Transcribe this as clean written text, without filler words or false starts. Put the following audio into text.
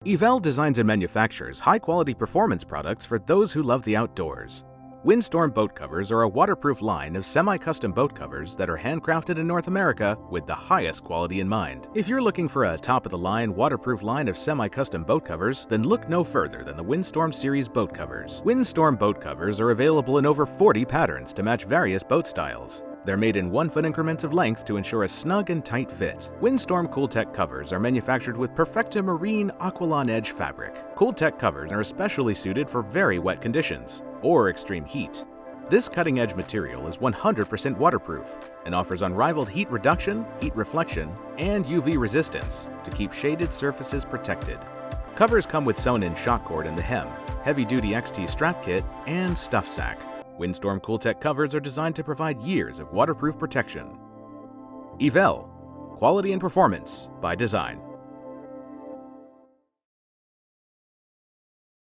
Eevelle designs and manufactures high-quality performance products for those who love the outdoors. Windstorm boat covers are a waterproof line of semi-custom boat covers that are handcrafted in North America with the highest quality in mind. If you're looking for a top-of-the-line waterproof line of semi-custom boat covers, then look no further than the Windstorm Series boat covers. Windstorm boat covers are available in over 40 patterns to match various boat styles. They're made in 1-foot increments of length to ensure a snug and tight fit. Windstorm Cooltech Covers are manufactured with Perfecta Marine Aqualon Edge fabric. Cooltech covers are especially suited for very wet conditions or extreme heat. This cutting-edge material is 100% waterproof and offers unrivaled heat reduction, heat reflection, and UV resistance to keep shaded surfaces protected. Covers come with sewn-in shock cord in the hem, heavy-duty XT strap kit, and stuff sack. Windstorm Cooltech covers are designed to provide years of waterproof protection. Eevelle, quality and performance by design.